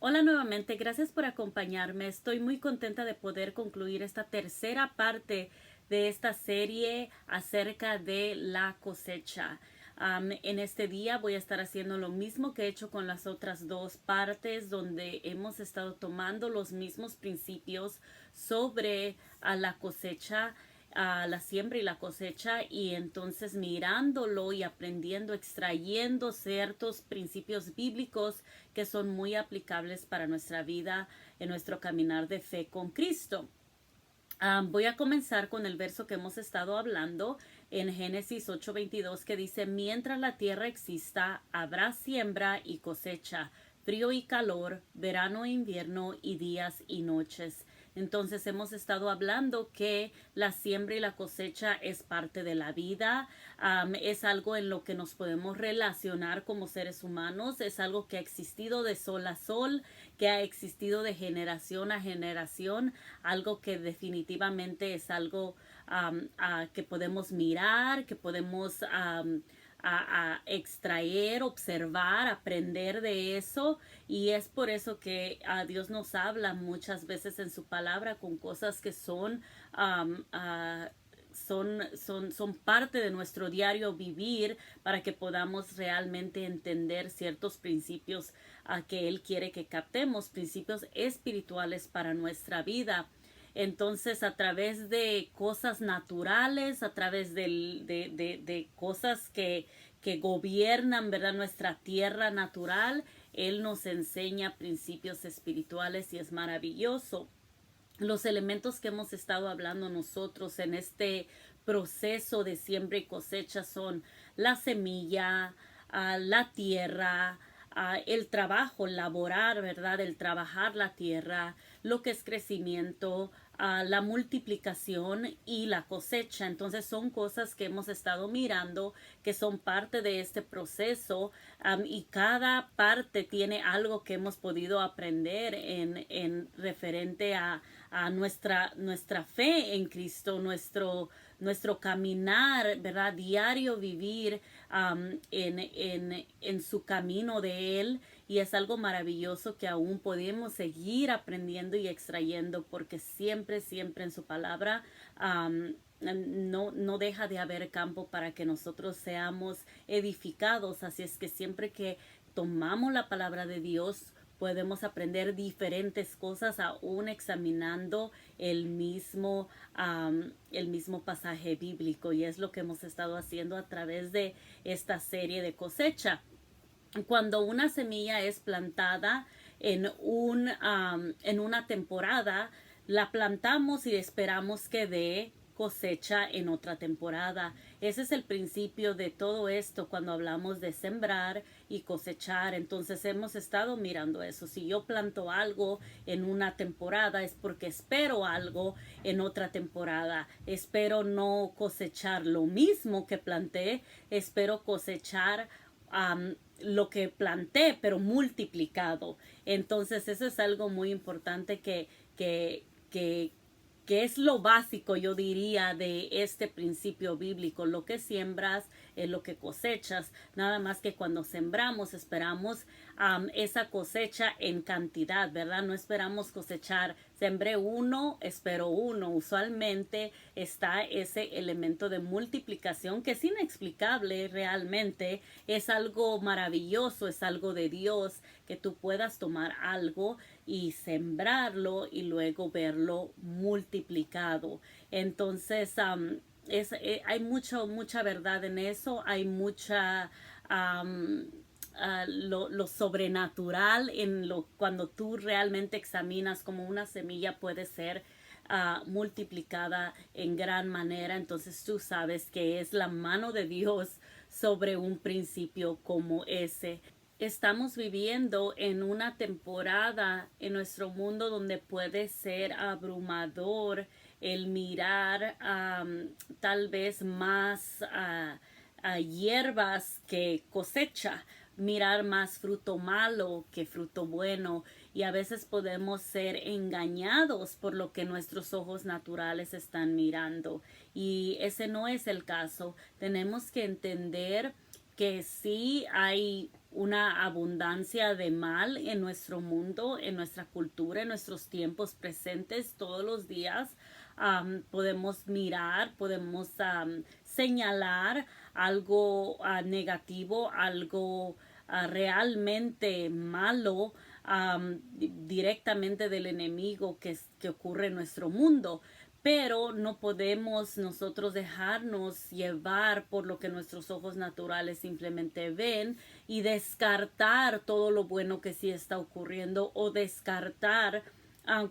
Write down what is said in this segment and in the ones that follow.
Hola nuevamente, gracias por acompañarme. Estoy muy contenta de poder concluir esta tercera parte de esta serie acerca de la cosecha. En este día voy a estar haciendo lo mismo que he hecho con las otras dos partes, donde hemos estado tomando los mismos principios sobre la cosecha, la siembra y la cosecha, y entonces mirándolo y aprendiendo, extrayendo ciertos principios bíblicos que son muy aplicables para nuestra vida en nuestro caminar de fe con Cristo. Voy a comenzar con el verso que hemos estado hablando en Génesis 8:22, que dice: mientras la tierra exista, habrá siembra y cosecha, frío y calor, verano e invierno, y días y noches. Entonces hemos estado hablando que la siembra y la cosecha es parte de la vida, es algo en lo que nos podemos relacionar como seres humanos, es algo que ha existido de sol a sol, que ha existido de generación a generación, algo que definitivamente es algo que podemos mirar, que podemos a extraer, observar, aprender de eso, y es por eso que Dios nos habla muchas veces en su palabra con cosas que son son parte de nuestro diario vivir, para que podamos realmente entender ciertos principios que Él quiere que captemos, principios espirituales para nuestra vida. Entonces, a través de cosas naturales, a través de cosas que gobiernan, ¿verdad?, nuestra tierra natural, Él nos enseña principios espirituales, y es maravilloso. Los elementos que hemos estado hablando nosotros en este proceso de siembra y cosecha son la semilla, la tierra, el trabajo, laborar, ¿verdad? El trabajar la tierra, lo que es crecimiento, la multiplicación y la cosecha. Entonces son cosas que hemos estado mirando, que son parte de este proceso, y cada parte tiene algo que hemos podido aprender en referente a nuestra fe en Cristo, nuestro caminar, ¿verdad? Diario vivir en su camino de Él. Y es algo maravilloso que aún podemos seguir aprendiendo y extrayendo, porque siempre, siempre en su palabra no deja de haber campo para que nosotros seamos edificados. Así es que siempre que tomamos la palabra de Dios, podemos aprender diferentes cosas, aún examinando el mismo pasaje bíblico. Y es lo que hemos estado haciendo a través de esta serie de cosecha. Cuando una semilla es plantada en una temporada, la plantamos y esperamos que dé cosecha en otra temporada. Ese es el principio de todo esto cuando hablamos de sembrar y cosechar. Entonces hemos estado mirando eso. Si yo planto algo en una temporada, es porque espero algo en otra temporada. Espero no cosechar lo mismo que planté, espero cosechar lo que planté, pero multiplicado. Entonces eso es algo muy importante que que es lo básico, yo diría, de este principio bíblico. Lo que siembras es lo que cosechas. Nada más que cuando sembramos esperamos esa cosecha en cantidad, ¿verdad? No esperamos cosechar. Sembré uno, espero uno. Usualmente está ese elemento de multiplicación que es inexplicable realmente. Es algo maravilloso, es algo de Dios, que tú puedas tomar algo y sembrarlo y luego verlo multiplicado. Entonces, hay mucha verdad en eso, hay mucha lo sobrenatural en cuando tú realmente examinas cómo una semilla puede ser multiplicada en gran manera. Entonces tú sabes que es la mano de Dios sobre un principio como ese. Estamos viviendo en una temporada en nuestro mundo donde puede ser abrumador el mirar tal vez más hierbas que cosecha, mirar más fruto malo que fruto bueno, y a veces podemos ser engañados por lo que nuestros ojos naturales están mirando, y ese no es el caso. Tenemos que entender que sí hay una abundancia de mal en nuestro mundo, en nuestra cultura, en nuestros tiempos presentes todos los días. Podemos mirar, podemos señalar algo negativo, algo realmente malo directamente del enemigo que ocurre en nuestro mundo. Pero no podemos nosotros dejarnos llevar por lo que nuestros ojos naturales simplemente ven y descartar todo lo bueno que sí está ocurriendo, o descartar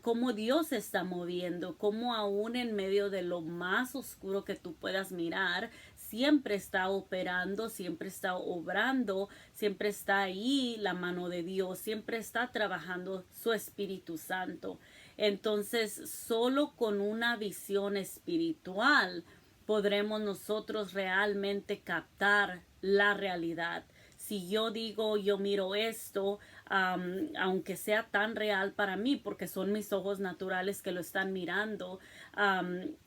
cómo Dios se está moviendo, cómo aún en medio de lo más oscuro que tú puedas mirar, siempre está operando, siempre está obrando, siempre está ahí la mano de Dios, siempre está trabajando su Espíritu Santo. Entonces, solo con una visión espiritual podremos nosotros realmente captar la realidad. Si yo digo, yo miro esto, aunque sea tan real para mí, porque son mis ojos naturales que lo están mirando,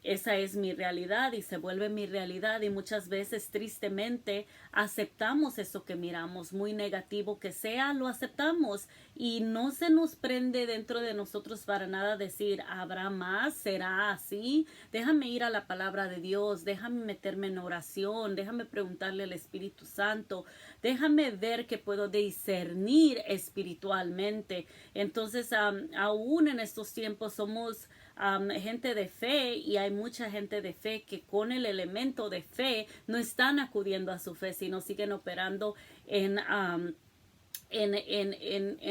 esa es mi realidad y se vuelve mi realidad, y muchas veces tristemente aceptamos eso que miramos, muy negativo que sea, lo aceptamos, y no se nos prende dentro de nosotros para nada decir, ¿habrá más? ¿Será así? Déjame ir a la palabra de Dios, déjame meterme en oración, déjame preguntarle al Espíritu Santo, déjame ver que puedo discernir espiritualmente. Entonces, aún en estos tiempos somos gente de fe, y hay mucha gente de fe que con el elemento de fe no están acudiendo a su fe, sino siguen operando en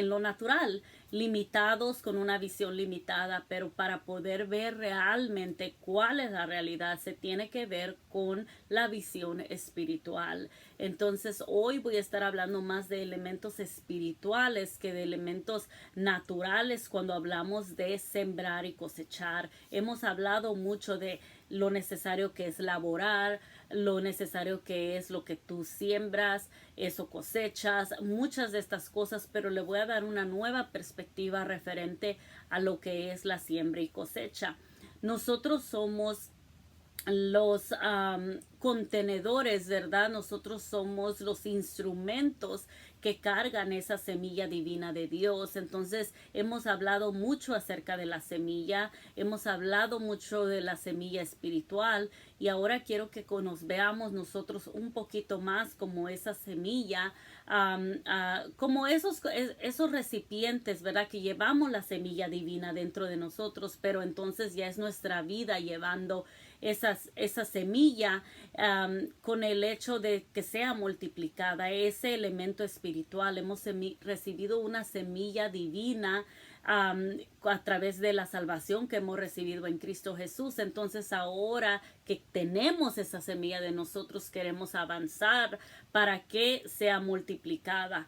lo natural, limitados, con una visión limitada. Pero para poder ver realmente cuál es la realidad, se tiene que ver con la visión espiritual. Entonces hoy voy a estar hablando más de elementos espirituales que de elementos naturales cuando hablamos de sembrar y cosechar. Hemos hablado mucho de lo necesario que es laborar, lo necesario que es lo que tú siembras, eso cosechas, muchas de estas cosas, pero le voy a dar una nueva perspectiva referente a lo que es la siembra y cosecha. Nosotros somos los contenedores, ¿verdad? Nosotros somos los instrumentos que cargan esa semilla divina de Dios. Entonces hemos hablado mucho acerca de la semilla, hemos hablado mucho de la semilla espiritual, y ahora quiero que nos veamos nosotros un poquito más como esa semilla, como esos recipientes, ¿verdad? Que llevamos la semilla divina dentro de nosotros, pero entonces ya es nuestra vida llevando esa semilla, con el hecho de que sea multiplicada, ese elemento espiritual. Hemos recibido una semilla divina a través de la salvación que hemos recibido en Cristo Jesús. Entonces ahora que tenemos esa semilla de nosotros, queremos avanzar para que sea multiplicada,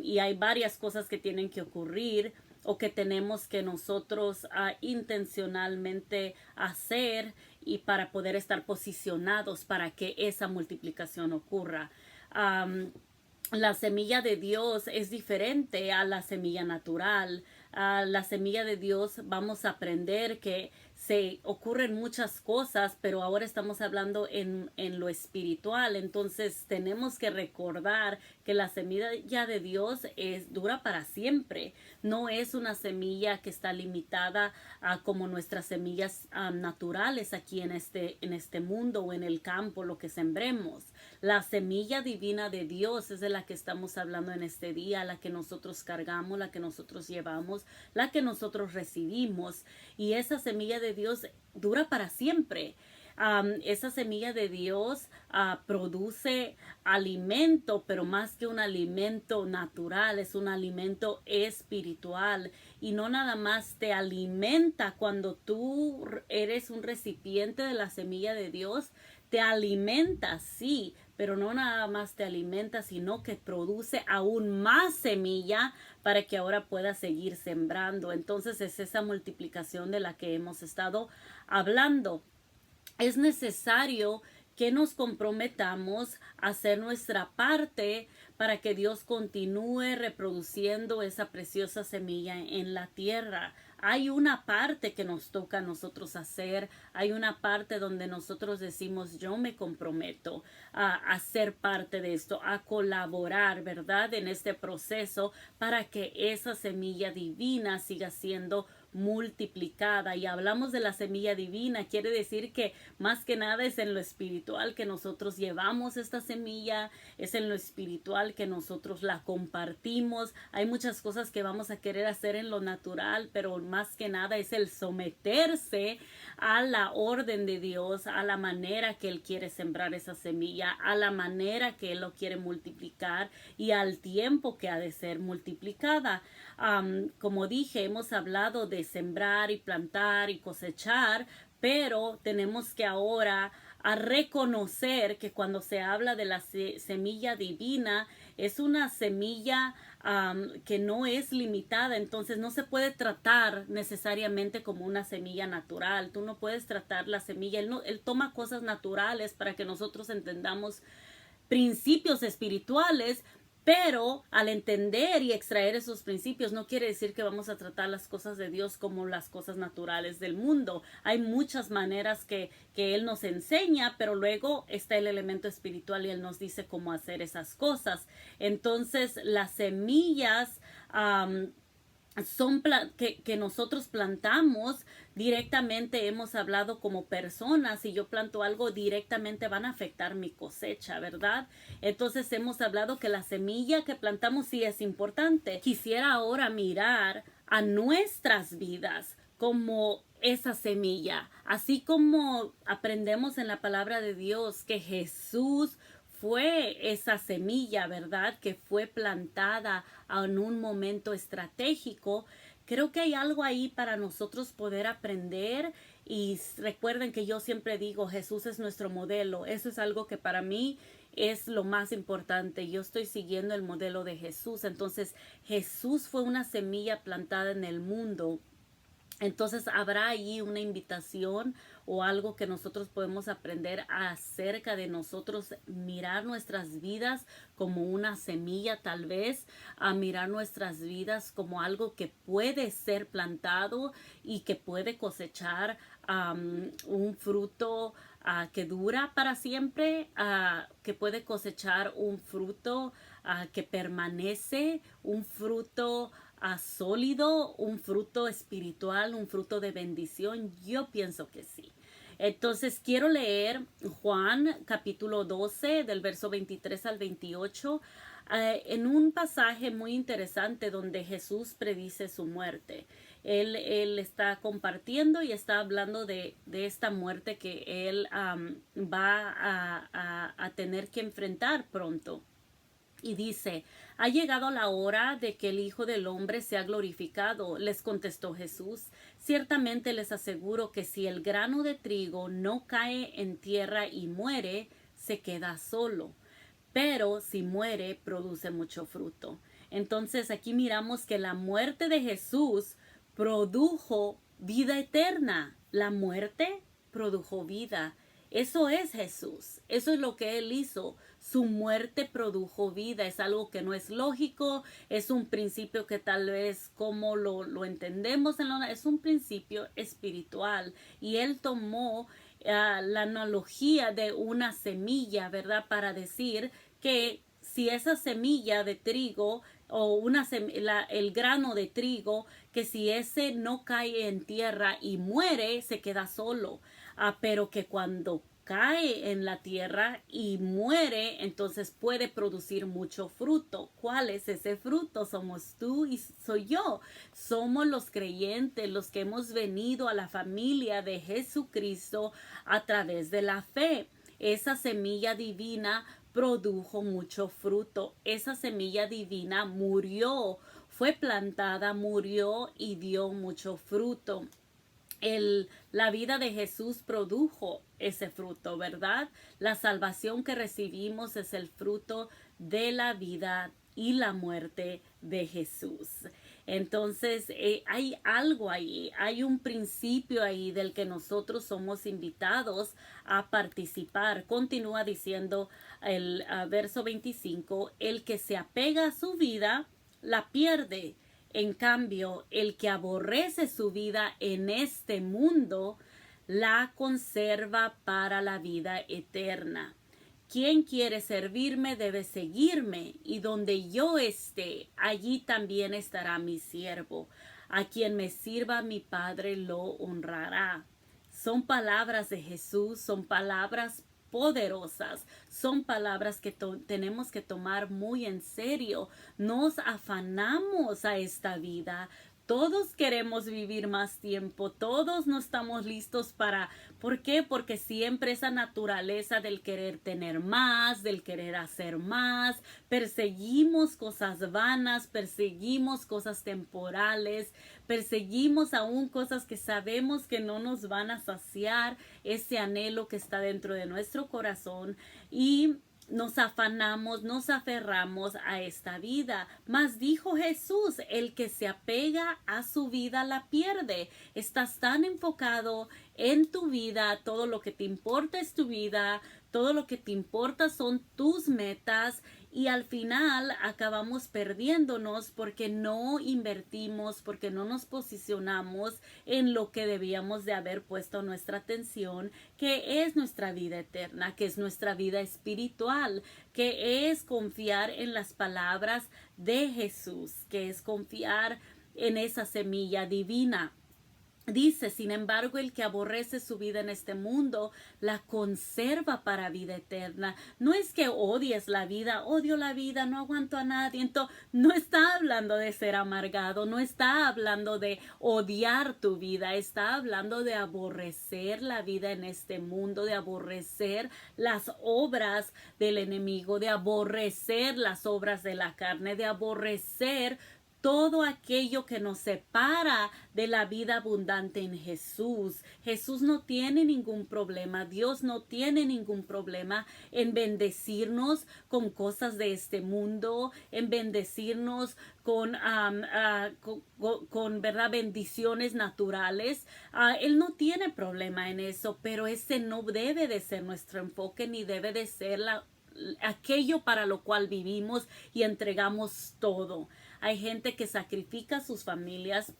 y hay varias cosas que tienen que ocurrir, o que tenemos que nosotros intencionalmente hacer, y para poder estar posicionados para que esa multiplicación ocurra. La semilla de Dios es diferente a la semilla natural. La semilla de Dios, vamos a aprender que se ocurren muchas cosas, pero ahora estamos hablando en lo espiritual. Entonces tenemos que recordar que la semilla de Dios dura para siempre. No es una semilla que está limitada como nuestras semillas naturales aquí en este mundo o en el campo, lo que sembremos. La semilla divina de Dios es de la que estamos hablando en este día, la que nosotros cargamos, la que nosotros llevamos, la que nosotros recibimos, y esa semilla de Dios dura para siempre. Esa semilla de Dios produce alimento, pero más que un alimento natural, es un alimento espiritual, y no nada más te alimenta cuando tú eres un recipiente de la semilla de Dios. Te alimenta, sí, pero no nada más te alimenta, sino que produce aún más semilla para que ahora puedas seguir sembrando. Entonces es esa multiplicación de la que hemos estado hablando. Es necesario que nos comprometamos a hacer nuestra parte para que Dios continúe reproduciendo esa preciosa semilla en la tierra. Hay una parte que nos toca a nosotros hacer, hay una parte donde nosotros decimos yo me comprometo a ser parte de esto, a colaborar, ¿verdad? En este proceso para que esa semilla divina siga siendo multiplicada. Y hablamos de la semilla divina, quiere decir que más que nada es en lo espiritual que nosotros llevamos esta semilla, es en lo espiritual que nosotros la compartimos. Hay muchas cosas que vamos a querer hacer en lo natural, pero más que nada es el someterse a la orden de Dios, a la manera que Él quiere sembrar esa semilla, a la manera que Él lo quiere multiplicar y al tiempo que ha de ser multiplicada. Como dije, hemos hablado de sembrar y plantar y cosechar, pero tenemos que ahora a reconocer que cuando se habla de la semilla divina, es una semilla que no es limitada, entonces no se puede tratar necesariamente como una semilla natural. Tú no puedes tratar la semilla, él toma cosas naturales para que nosotros entendamos principios espirituales, pero al entender y extraer esos principios no quiere decir que vamos a tratar las cosas de Dios como las cosas naturales del mundo. Hay muchas maneras que Él nos enseña, pero luego está el elemento espiritual y Él nos dice cómo hacer esas cosas. Entonces las semillas son que nosotros plantamos directamente. Hemos hablado como personas, si yo planto algo directamente van a afectar mi cosecha, ¿verdad? Entonces hemos hablado que la semilla que plantamos sí es importante. Quisiera ahora mirar a nuestras vidas como esa semilla, así como aprendemos en la palabra de Dios que Jesús fue esa semilla, ¿verdad? Que fue plantada en un momento estratégico. Creo que hay algo ahí para nosotros poder aprender. Y recuerden que yo siempre digo, Jesús es nuestro modelo. Eso es algo que para mí es lo más importante. Yo estoy siguiendo el modelo de Jesús. Entonces, Jesús fue una semilla plantada en el mundo. Entonces habrá ahí una invitación o algo que nosotros podemos aprender acerca de nosotros, mirar nuestras vidas como una semilla, tal vez a mirar nuestras vidas como algo que puede ser plantado y que puede cosechar un fruto que dura para siempre, que puede cosechar un fruto que permanece, un fruto sólido, un fruto espiritual, un fruto de bendición. Yo pienso que sí. Entonces quiero leer Juan capítulo 12 del verso 23 al 28 en un pasaje muy interesante donde Jesús predice su muerte. Él está compartiendo y está hablando de esta muerte que él va a tener que enfrentar pronto. Y dice, ha llegado la hora de que el Hijo del Hombre sea glorificado. Les contestó Jesús, ciertamente les aseguro que si el grano de trigo no cae en tierra y muere, se queda solo. Pero si muere, produce mucho fruto. Entonces aquí miramos que la muerte de Jesús produjo vida eterna. La muerte produjo vida. Eso es Jesús. Eso es lo que Él hizo. Su muerte produjo vida. Es algo que no es lógico. Es un principio que tal vez como lo entendemos, es un principio espiritual. Y Él tomó la analogía de una semilla, ¿verdad? Para decir que si esa semilla de trigo o el grano de trigo, que si ese no cae en tierra y muere, se queda solo. Pero que cuando cae en la tierra y muere, entonces puede producir mucho fruto. ¿Cuál es ese fruto? Somos tú y soy yo. Somos los creyentes, los que hemos venido a la familia de Jesucristo a través de la fe. Esa semilla divina produjo mucho fruto. Esa semilla divina murió, fue plantada, murió y dio mucho fruto. La vida de Jesús produjo ese fruto, ¿verdad? La salvación que recibimos es el fruto de la vida y la muerte de Jesús. Entonces, hay algo ahí, hay un principio ahí del que nosotros somos invitados a participar. Continúa diciendo el verso 25, el que se apega a su vida la pierde. En cambio, el que aborrece su vida en este mundo la conserva para la vida eterna. Quien quiere servirme debe seguirme, y donde yo esté, allí también estará mi siervo. A quien me sirva mi Padre lo honrará. Son palabras de Jesús, son palabras poderosas, son palabras que tenemos que tomar muy en serio. Nos afanamos a esta vida. Todos queremos vivir más tiempo, todos no estamos listos para... ¿Por qué? Porque siempre esa naturaleza del querer tener más, del querer hacer más, perseguimos cosas vanas, perseguimos cosas temporales, perseguimos aún cosas que sabemos que no nos van a saciar ese anhelo que está dentro de nuestro corazón, y nos afanamos, nos aferramos a esta vida. Mas dijo Jesús, el que se apega a su vida la pierde. Estás tan enfocado en tu vida, todo lo que te importa es tu vida, todo lo que te importa son tus metas, y al final acabamos perdiéndonos porque no invertimos, porque no nos posicionamos en lo que debíamos de haber puesto nuestra atención, que es nuestra vida eterna, que es nuestra vida espiritual, que es confiar en las palabras de Jesús, que es confiar en esa semilla divina. Dice, sin embargo, el que aborrece su vida en este mundo, la conserva para vida eterna. No es que odies la vida, odio la vida, no aguanto a nadie. Entonces, no está hablando de ser amargado, no está hablando de odiar tu vida, está hablando de aborrecer la vida en este mundo, de aborrecer las obras del enemigo, de aborrecer las obras de la carne, de aborrecer todo aquello que nos separa de la vida abundante en Jesús. Jesús no tiene ningún problema, Dios no tiene ningún problema en bendecirnos con cosas de este mundo, en bendecirnos con verdad, bendiciones naturales. Él no tiene problema en eso, pero ese no debe de ser nuestro enfoque, ni debe de ser aquello para lo cual vivimos y entregamos todo. Hay gente que sacrifica a sus familias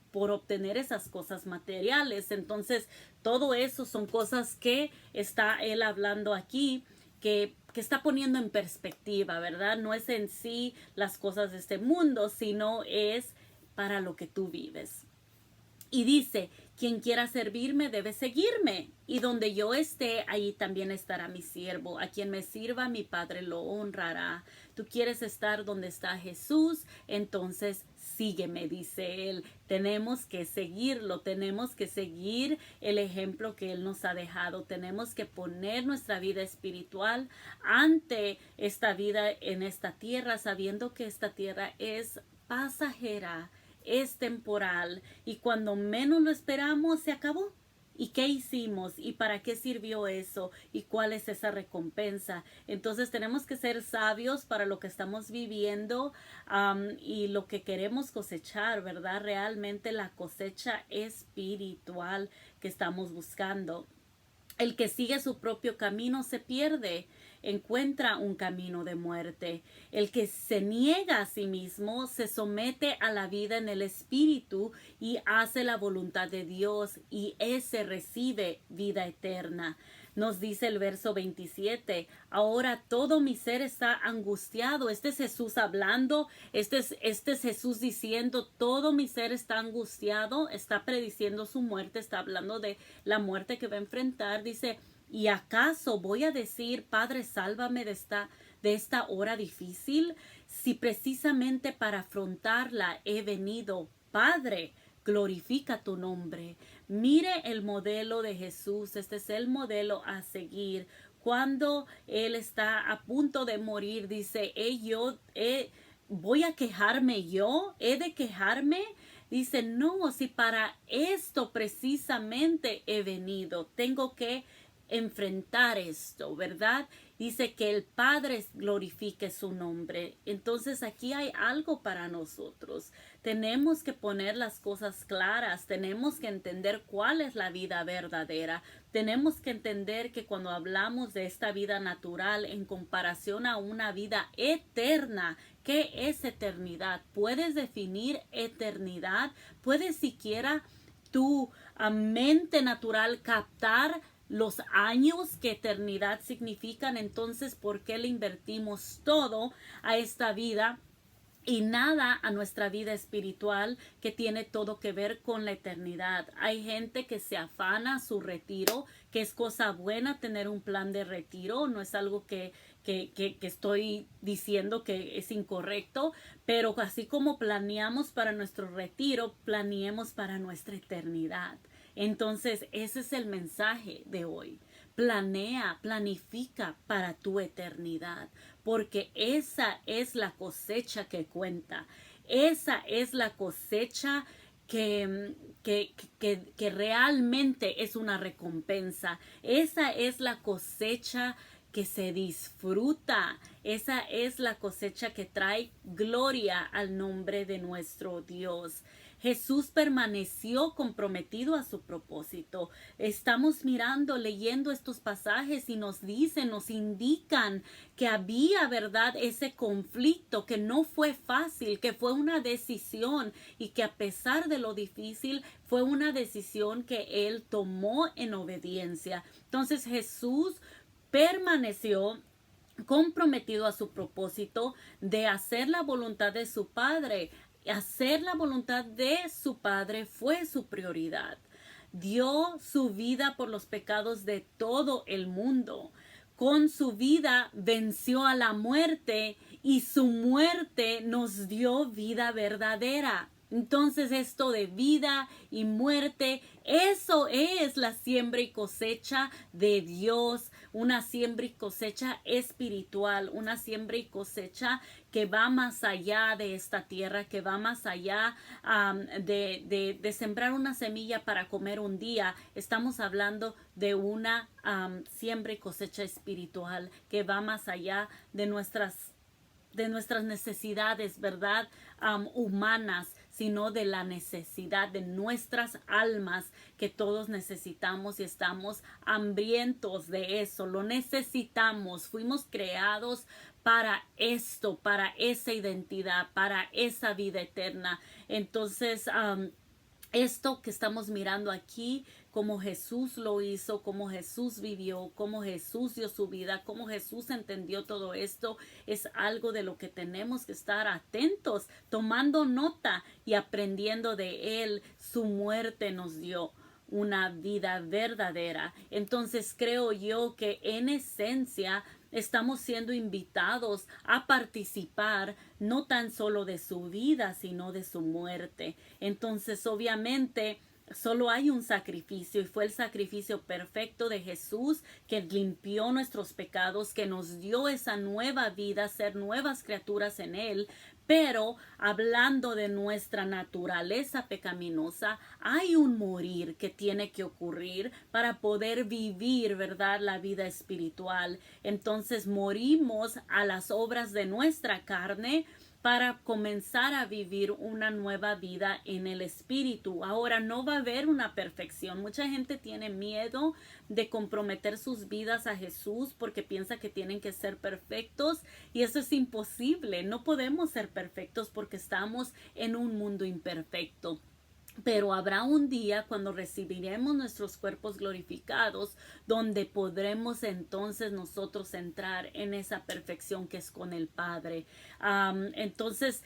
por obtener esas cosas materiales. Entonces, todo eso son cosas que está él hablando aquí, que está poniendo en perspectiva, ¿verdad? No es en sí las cosas de este mundo, sino es para lo que tú vives. Y dice, quien quiera servirme debe seguirme, y donde yo esté, allí también estará mi siervo. A quien me sirva, mi Padre lo honrará. Tú quieres estar donde está Jesús, entonces sígueme, dice él. Tenemos que seguirlo, tenemos que seguir el ejemplo que él nos ha dejado. Tenemos que poner nuestra vida espiritual ante esta vida en esta tierra, sabiendo que esta tierra es pasajera, es temporal, y cuando menos lo esperamos se acabó. ¿Y qué hicimos? ¿Y para qué sirvió eso? ¿Y cuál es esa recompensa? Entonces tenemos que ser sabios para lo que estamos viviendo, y lo que queremos cosechar, ¿verdad? Realmente la cosecha espiritual que estamos buscando. El que sigue su propio camino se pierde, encuentra un camino de muerte. El que se niega a sí mismo se somete a la vida en el espíritu y hace la voluntad de Dios, y ese recibe vida eterna. Nos dice el verso 27, ahora todo mi ser está angustiado. Este es Jesús hablando, este es Jesús diciendo, todo mi ser está angustiado, está prediciendo su muerte, está hablando de la muerte que va a enfrentar. Dice, ¿y acaso voy a decir, Padre, sálvame de esta hora difícil? Si precisamente para afrontarla he venido. Padre, glorifica tu nombre. Mire el modelo de Jesús. Este es el modelo a seguir. Cuando él está a punto de morir, dice, voy a quejarme yo, he de quejarme. Dice, no, si para esto precisamente he venido, tengo que enfrentar esto, ¿verdad? Dice que el Padre glorifique su nombre. Entonces aquí hay algo para nosotros. Tenemos que poner las cosas claras, tenemos que entender cuál es la vida verdadera. Tenemos que entender que cuando hablamos de esta vida natural en comparación a una vida eterna, ¿qué es eternidad? ¿Puedes definir eternidad? ¿Puedes siquiera tu mente natural captar los años que eternidad significan? Entonces, ¿por qué le invertimos todo a esta vida y nada a nuestra vida espiritual que tiene todo que ver con la eternidad? Hay gente que se afana a su retiro, que es cosa buena tener un plan de retiro, no es algo que estoy diciendo que es incorrecto, pero así como planeamos para nuestro retiro, planeemos para nuestra eternidad. Entonces, ese es el mensaje de hoy. Planea, planifica para tu eternidad, porque esa es la cosecha que cuenta. Esa es la cosecha que realmente es una recompensa. Esa es la cosecha que se disfruta. Esa es la cosecha que trae gloria al nombre de nuestro Dios. Jesús permaneció comprometido a su propósito. Estamos mirando, leyendo estos pasajes y nos dicen, nos indican que había, ¿verdad?, ese conflicto, que no fue fácil, que fue una decisión y que a pesar de lo difícil, fue una decisión que él tomó en obediencia. Entonces Jesús permaneció comprometido a su propósito de hacer la voluntad de su Padre. Hacer la voluntad de su Padre fue su prioridad. Dio su vida por los pecados de todo el mundo. Con su vida venció a la muerte y su muerte nos dio vida verdadera. Entonces esto de vida y muerte, eso es la siembra y cosecha de Dios, una siembra y cosecha espiritual, una siembra y cosecha que va más allá de esta tierra, que va más allá de sembrar una semilla para comer un día. Estamos hablando de una siembra y cosecha espiritual que va más allá de nuestras necesidades, ¿verdad? Humanas, sino de la necesidad de nuestras almas, que todos necesitamos y estamos hambrientos de eso. Lo necesitamos. Fuimos creados para esto, para esa identidad, para esa vida eterna. Entonces, esto que estamos mirando aquí, cómo Jesús lo hizo, cómo Jesús vivió, cómo Jesús dio su vida, cómo Jesús entendió todo esto, es algo de lo que tenemos que estar atentos, tomando nota y aprendiendo de él. Su muerte nos dio una vida verdadera. Entonces creo yo que en esencia estamos siendo invitados a participar no tan solo de su vida, sino de su muerte. Entonces, obviamente, solo hay un sacrificio y fue el sacrificio perfecto de Jesús que limpió nuestros pecados, que nos dio esa nueva vida, ser nuevas criaturas en él. Pero hablando de nuestra naturaleza pecaminosa, hay un morir que tiene que ocurrir para poder vivir, ¿verdad?, la vida espiritual. Entonces morimos a las obras de nuestra carne para comenzar a vivir una nueva vida en el espíritu. Ahora no va a haber una perfección. Mucha gente tiene miedo de comprometer sus vidas a Jesús porque piensa que tienen que ser perfectos, y eso es imposible. No podemos ser perfectos porque estamos en un mundo imperfecto. Pero habrá un día cuando recibiremos nuestros cuerpos glorificados, donde podremos entonces nosotros entrar en esa perfección que es con el Padre. Entonces,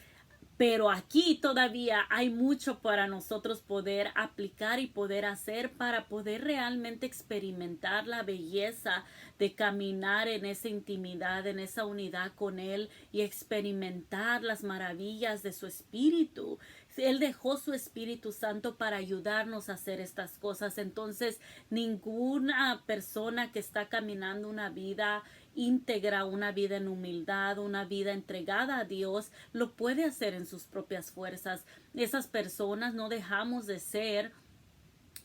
pero aquí todavía hay mucho para nosotros poder aplicar y poder hacer para poder realmente experimentar la belleza de caminar en esa intimidad, en esa unidad con Él, y experimentar las maravillas de su Espíritu. Él dejó su Espíritu Santo para ayudarnos a hacer estas cosas. Entonces, ninguna persona que está caminando una vida íntegra, una vida en humildad, una vida entregada a Dios, lo puede hacer en sus propias fuerzas. Esas personas no dejamos de ser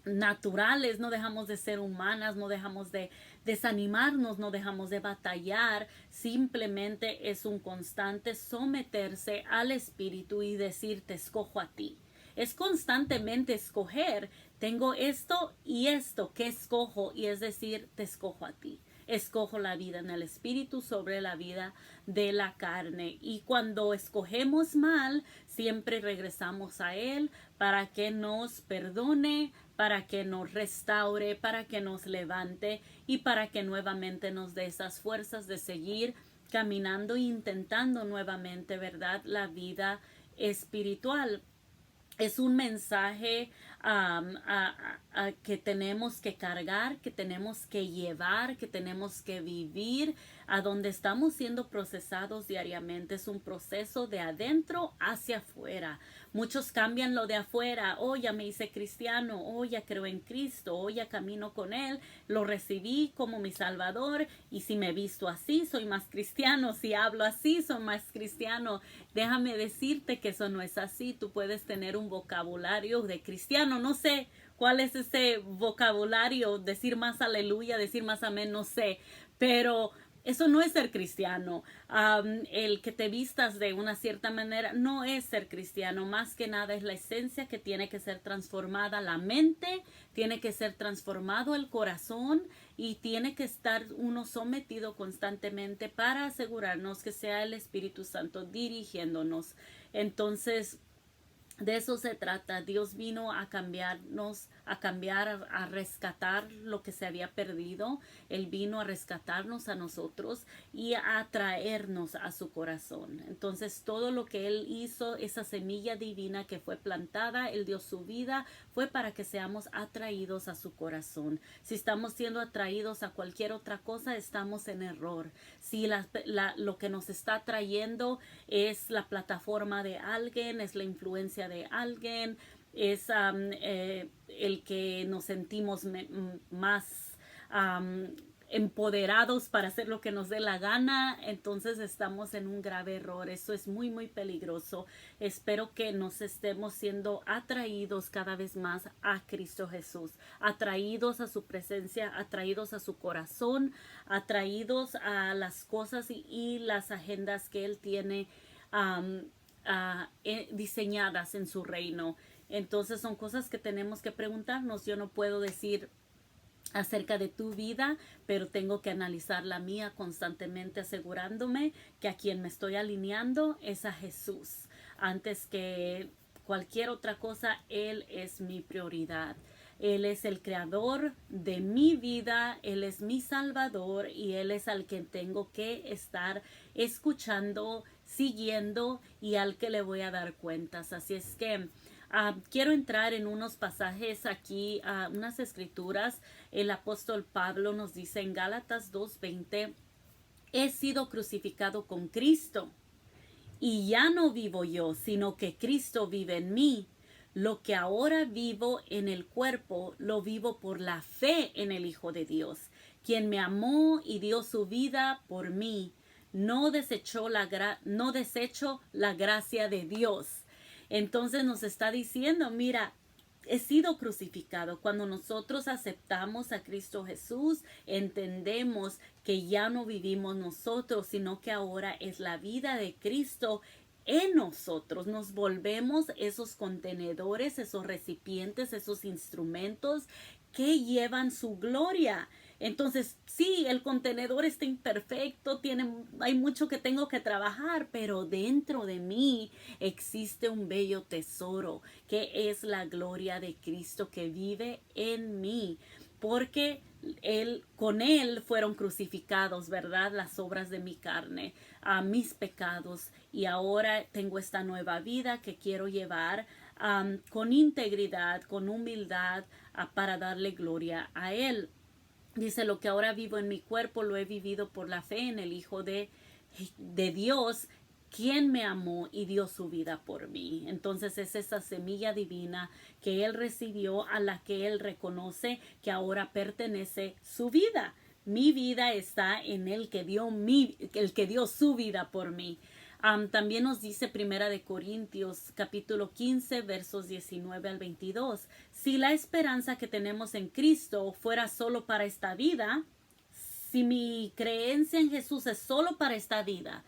naturales, no dejamos de ser humanas, no dejamos de desanimarnos, no dejamos de batallar, simplemente es un constante someterse al Espíritu y decir, te escojo a ti. Es constantemente escoger, tengo esto y esto, ¿qué escojo? Y es decir, te escojo a ti. Escojo la vida en el espíritu sobre la vida de la carne. Y cuando escogemos mal, siempre regresamos a Él para que nos perdone, para que nos restaure, para que nos levante y para que nuevamente nos dé esas fuerzas de seguir caminando e intentando nuevamente, ¿verdad?, la vida espiritual. Es un mensaje que tenemos que cargar, que tenemos que llevar, que tenemos que vivir, a donde estamos siendo procesados diariamente. Es un proceso de adentro hacia afuera. Muchos cambian lo de afuera. Oh, ya me hice cristiano. Oh, ya creo en Cristo. Oh, ya camino con Él. Lo recibí como mi Salvador. Y si me visto así, soy más cristiano. Si hablo así, soy más cristiano. Déjame decirte que eso no es así. Tú puedes tener un vocabulario de cristiano. No sé cuál es ese vocabulario. Decir más aleluya, decir más amén, no sé. Pero eso no es ser cristiano. El que te vistas de una cierta manera no es ser cristiano. Más que nada es la esencia que tiene que ser transformada. La mente tiene que ser transformado, el corazón, y tiene que estar uno sometido constantemente para asegurarnos que sea el Espíritu Santo dirigiéndonos. Entonces, de eso se trata. Dios vino a cambiarnos, a cambiar, a rescatar lo que se había perdido. Él vino a rescatarnos a nosotros y a traernos a su corazón. Entonces, todo lo que Él hizo, esa semilla divina que fue plantada, Él dio su vida, fue para que seamos atraídos a su corazón. Si estamos siendo atraídos a cualquier otra cosa, estamos en error. Si lo que nos está atrayendo es la plataforma de alguien, es la influencia de alguien, es el que nos sentimos más empoderados para hacer lo que nos dé la gana, entonces estamos en un grave error. Eso es muy, muy peligroso. Espero que nos estemos siendo atraídos cada vez más a Cristo Jesús, atraídos a su presencia, atraídos a su corazón, atraídos a las cosas y las agendas que Él tiene diseñadas en su reino. Entonces son cosas que tenemos que preguntarnos. Yo no puedo decir acerca de tu vida, pero tengo que analizar la mía constantemente, asegurándome que a quien me estoy alineando es a Jesús. Antes que cualquier otra cosa, Él es mi prioridad. Él es el creador de mi vida, Él es mi salvador y Él es al que tengo que estar escuchando, siguiendo y al que le voy a dar cuentas. Así es que quiero entrar en unos pasajes aquí, unas escrituras. El apóstol Pablo nos dice en Gálatas 2:20, he sido crucificado con Cristo y ya no vivo yo, sino que Cristo vive en mí. Lo que ahora vivo en el cuerpo, lo vivo por la fe en el Hijo de Dios, quien me amó y dio su vida por mí. No desecho la gracia de Dios. Entonces nos está diciendo, mira, he sido crucificado. Cuando nosotros aceptamos a Cristo Jesús, entendemos que ya no vivimos nosotros, sino que ahora es la vida de Cristo en nosotros. Nos volvemos esos contenedores, esos recipientes, esos instrumentos que llevan su gloria. Entonces, sí, el contenedor está imperfecto, hay mucho que tengo que trabajar, pero dentro de mí existe un bello tesoro que es la gloria de Cristo que vive en mí, porque con Él fueron crucificados, ¿verdad? Las obras de mi carne, a mis pecados, y ahora tengo esta nueva vida que quiero llevar con integridad, con humildad, para darle gloria a Él. Dice, lo que ahora vivo en mi cuerpo lo he vivido por la fe en el Hijo de Dios, quien me amó y dio su vida por mí. Entonces es esa semilla divina que Él recibió, a la que Él reconoce que ahora pertenece su vida. Mi vida está en el que dio su vida por mí. También nos dice Primera de Corintios capítulo 15 versos 19 al 22. Si la esperanza que tenemos en Cristo fuera solo para esta vida, si mi creencia en Jesús es solo para esta vida,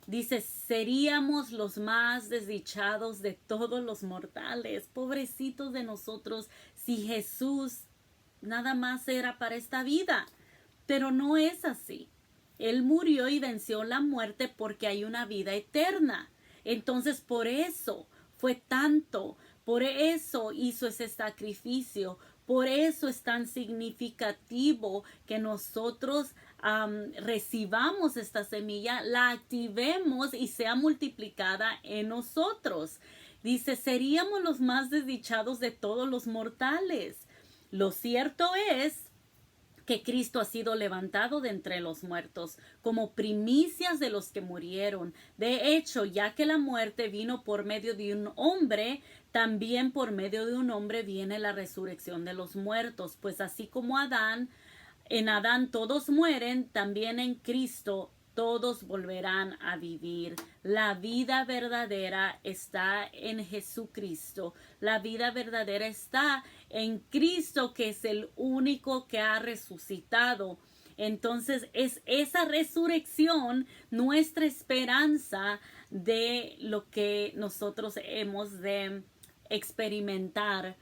dice, seríamos los más desdichados de todos los mortales. Pobrecitos de nosotros si Jesús nada más era para esta vida. Pero no es así. Él murió y venció la muerte porque hay una vida eterna. Entonces por eso fue tanto, por eso hizo ese sacrificio, por eso es tan significativo que nosotros recibamos esta semilla, la activemos y sea multiplicada en nosotros. Dice, seríamos los más desdichados de todos los mortales. Lo cierto es que Cristo ha sido levantado de entre los muertos, como primicias de los que murieron. De hecho, ya que la muerte vino por medio de un hombre, también por medio de un hombre viene la resurrección de los muertos. Pues así como en Adán todos mueren, también en Cristo todos volverán a vivir. La vida verdadera está en Jesucristo. La vida verdadera está en Cristo, que es el único que ha resucitado. Entonces es esa resurrección nuestra esperanza de lo que nosotros hemos de experimentar.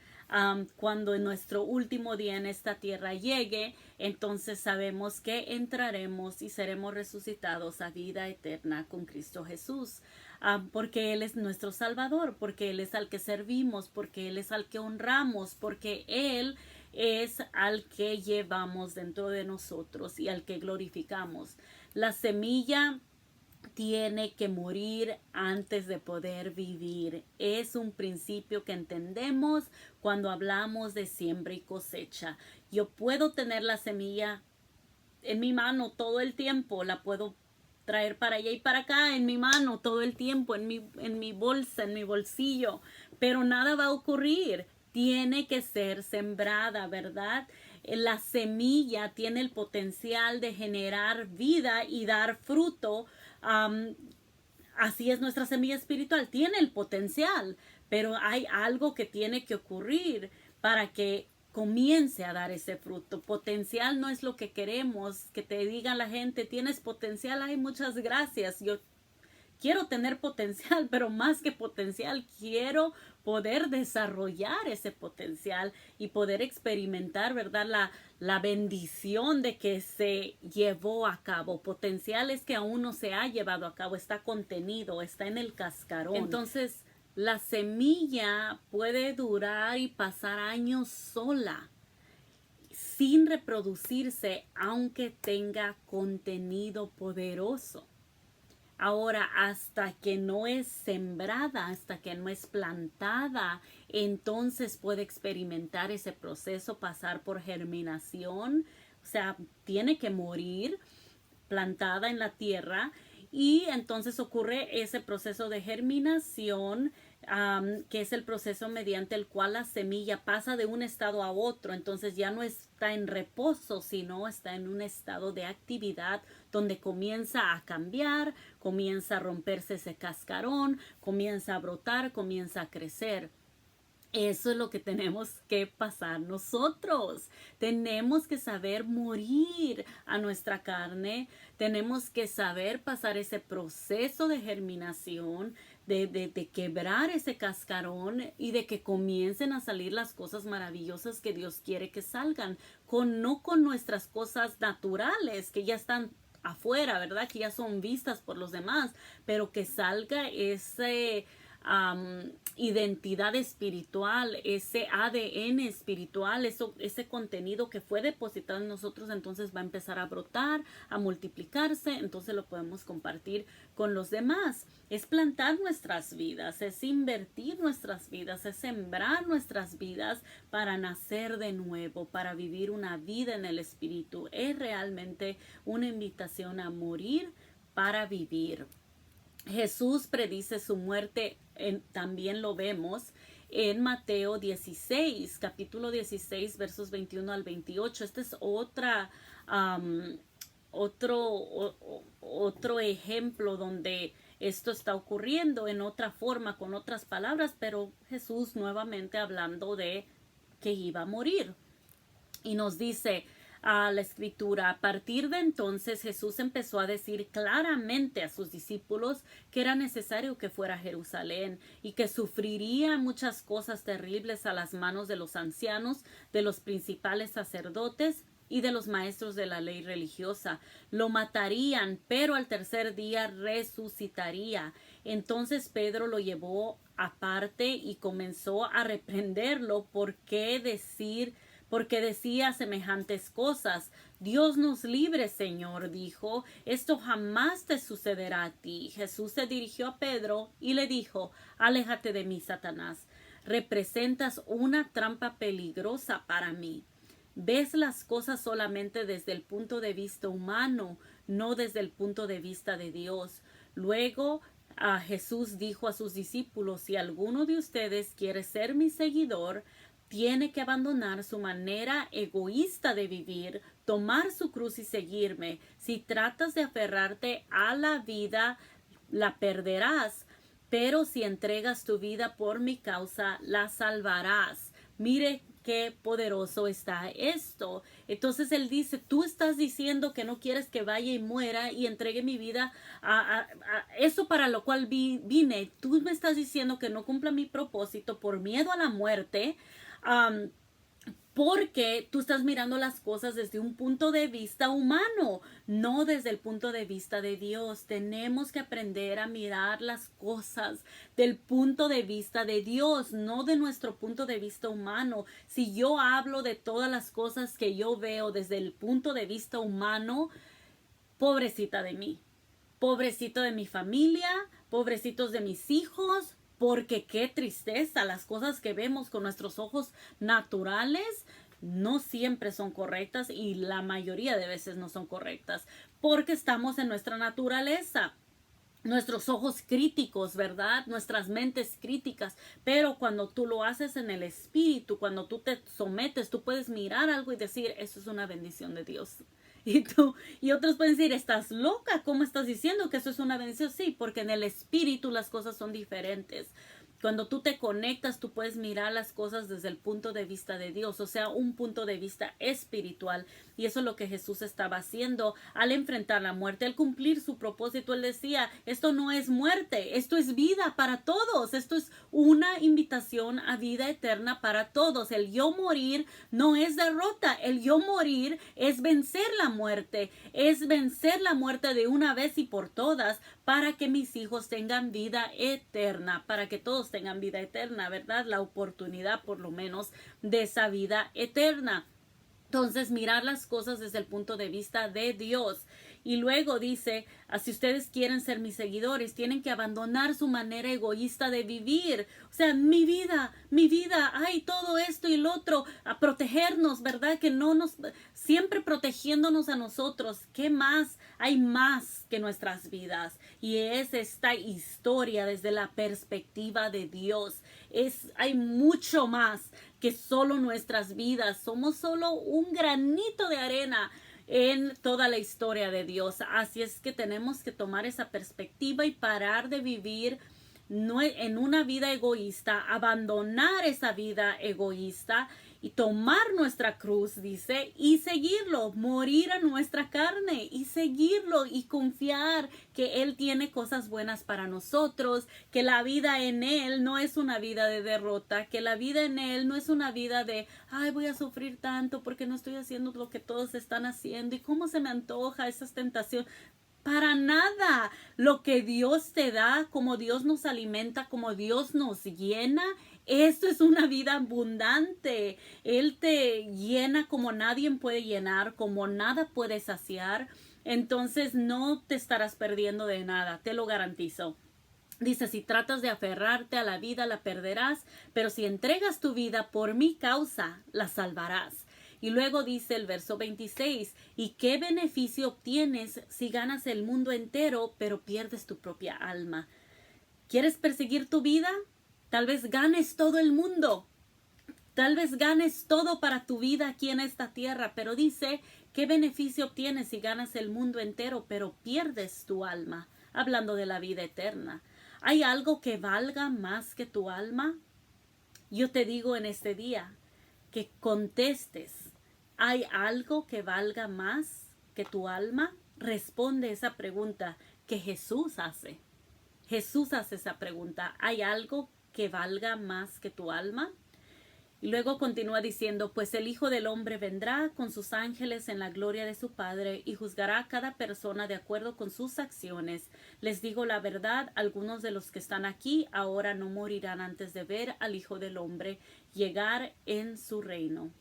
Cuando en nuestro último día en esta tierra llegue, entonces sabemos que entraremos y seremos resucitados a vida eterna con Cristo Jesús, porque Él es nuestro Salvador, porque Él es al que servimos, porque Él es al que honramos, porque Él es al que llevamos dentro de nosotros y al que glorificamos. La semilla tiene que morir antes de poder vivir. Es un principio que entendemos cuando hablamos de siembra y cosecha. Yo puedo tener la semilla en mi mano todo el tiempo, la puedo traer para allá y para acá en mi mano todo el tiempo, en mi bolsa, en mi bolsillo, pero nada va a ocurrir. Tiene que ser sembrada, ¿verdad? La semilla tiene el potencial de generar vida y dar fruto. Así es nuestra semilla espiritual, tiene el potencial, pero hay algo que tiene que ocurrir para que comience a dar ese fruto. Potencial no es lo que queremos, que te diga la gente, tienes potencial, ay, muchas gracias, yo quiero tener potencial, pero más que potencial, quiero poder desarrollar ese potencial y poder experimentar, ¿verdad? La bendición de que se llevó a cabo. Potencial es que aún no se ha llevado a cabo, está contenido, está en el cascarón. Entonces, la semilla puede durar y pasar años sola, sin reproducirse, aunque tenga contenido poderoso. Ahora, hasta que no es sembrada, hasta que no es plantada, entonces puede experimentar ese proceso, pasar por germinación. O sea, tiene que morir plantada en la tierra y entonces ocurre ese proceso de germinación, que es el proceso mediante el cual la semilla pasa de un estado a otro. Entonces ya no está en reposo, sino está en un estado de actividad donde comienza a cambiar, comienza a romperse ese cascarón, comienza a brotar, comienza a crecer. Eso es lo que tenemos que pasar nosotros. Tenemos que saber morir a nuestra carne. Tenemos que saber pasar ese proceso de germinación, de quebrar ese cascarón y de que comiencen a salir las cosas maravillosas que Dios quiere que salgan. No con nuestras cosas naturales que ya están afuera, ¿verdad? Que ya son vistas por los demás, pero que salga ese identidad espiritual, ese ADN espiritual, ese contenido que fue depositado en nosotros, entonces va a empezar a brotar, a multiplicarse, entonces lo podemos compartir con los demás. Es plantar nuestras vidas, es invertir nuestras vidas, es sembrar nuestras vidas para nacer de nuevo, para vivir una vida en el espíritu. Es realmente una invitación a morir para vivir. Jesús predice su muerte, también lo vemos en Mateo 16, capítulo 16, versos 21 al 28. Este es otro ejemplo donde esto está ocurriendo en otra forma, con otras palabras, pero Jesús nuevamente hablando de que iba a morir. Y nos dice a la escritura, a partir de entonces Jesús empezó a decir claramente a sus discípulos que era necesario que fuera a Jerusalén y que sufriría muchas cosas terribles a las manos de los ancianos, de los principales sacerdotes y de los maestros de la ley religiosa. Lo matarían, pero al tercer día resucitaría. Entonces Pedro lo llevó aparte y comenzó a reprenderlo porque decía semejantes cosas. Dios nos libre, Señor, dijo, esto jamás te sucederá a ti. Jesús se dirigió a Pedro y le dijo, aléjate de mí, Satanás. Representas una trampa peligrosa para mí. Ves las cosas solamente desde el punto de vista humano, no desde el punto de vista de Dios. Luego Jesús dijo a sus discípulos, si alguno de ustedes quiere ser mi seguidor, tiene que abandonar su manera egoísta de vivir, tomar su cruz y seguirme. Si tratas de aferrarte a la vida, la perderás. Pero si entregas tu vida por mi causa, la salvarás. Mire qué poderoso está esto. Entonces él dice, tú estás diciendo que no quieres que vaya y muera y entregue mi vida a eso para lo cual vine. Tú me estás diciendo que no cumpla mi propósito por miedo a la muerte. Porque tú estás mirando las cosas desde un punto de vista humano, no desde el punto de vista de Dios. Tenemos que aprender a mirar las cosas del punto de vista de Dios, no de nuestro punto de vista humano. Si yo hablo de todas las cosas que yo veo desde el punto de vista humano, pobrecita de mí, pobrecito de mi familia, pobrecitos de mis hijos, porque qué tristeza, las cosas que vemos con nuestros ojos naturales no siempre son correctas y la mayoría de veces no son correctas, porque estamos en nuestra naturaleza. Nuestros ojos críticos, ¿verdad? Nuestras mentes críticas. Pero cuando tú lo haces en el espíritu, cuando tú te sometes, tú puedes mirar algo y decir, eso es una bendición de Dios. Y otros pueden decir, estás loca, ¿cómo estás diciendo que eso es una bendición? Sí, porque en el espíritu las cosas son diferentes. Cuando tú te conectas, tú puedes mirar las cosas desde el punto de vista de Dios, o sea, un punto de vista espiritual. Y eso es lo que Jesús estaba haciendo al enfrentar la muerte, al cumplir su propósito. Él decía, esto no es muerte, esto es vida para todos. Esto es una invitación a vida eterna para todos. El yo morir no es derrota, el yo morir es vencer la muerte, es vencer la muerte de una vez y por todas para que mis hijos tengan vida eterna, para que todos tengan vida eterna, ¿verdad? La oportunidad por lo menos de esa vida eterna. Entonces, mirar las cosas desde el punto de vista de Dios. Y luego dice, si ustedes quieren ser mis seguidores, tienen que abandonar su manera egoísta de vivir. O sea, mi vida, ay, todo esto y lo otro, a protegernos, ¿verdad? Que no nos, siempre protegiéndonos a nosotros. ¿Qué más? Hay más que nuestras vidas. Y es esta historia desde la perspectiva de Dios. Hay mucho más que solo nuestras vidas. Somos solo un granito de arena en toda la historia de Dios. Así es que tenemos que tomar esa perspectiva y parar de vivir en una vida egoísta, abandonar esa vida egoísta y tomar nuestra cruz, dice, y seguirlo, morir a nuestra carne y seguirlo y confiar que Él tiene cosas buenas para nosotros, que la vida en Él no es una vida de derrota, que la vida en Él no es una vida de, ay, voy a sufrir tanto porque no estoy haciendo lo que todos están haciendo y cómo se me antoja esa tentación. Para nada. Lo que Dios te da, como Dios nos alimenta, como Dios nos llena, esto es una vida abundante. Él te llena como nadie puede llenar, como nada puede saciar. Entonces no te estarás perdiendo de nada, te lo garantizo. Dice, si tratas de aferrarte a la vida, la perderás, pero si entregas tu vida por mi causa, la salvarás. Y luego dice el verso 26, ¿y qué beneficio obtienes si ganas el mundo entero, pero pierdes tu propia alma? ¿Quieres perseguir tu vida? Tal vez ganes todo el mundo. Tal vez ganes todo para tu vida aquí en esta tierra, pero dice, ¿qué beneficio obtienes si ganas el mundo entero, pero pierdes tu alma? hablando de la vida eterna. ¿Hay algo que valga más que tu alma? Yo te digo en este día que contestes. ¿Hay algo que valga más que tu alma? Responde esa pregunta que Jesús hace. Jesús hace esa pregunta. ¿Hay algo que valga más que tu alma? Y luego continúa diciendo, pues el Hijo del Hombre vendrá con sus ángeles en la gloria de su Padre y juzgará a cada persona de acuerdo con sus acciones. Les digo la verdad, algunos de los que están aquí ahora no morirán antes de ver al Hijo del Hombre llegar en su reino.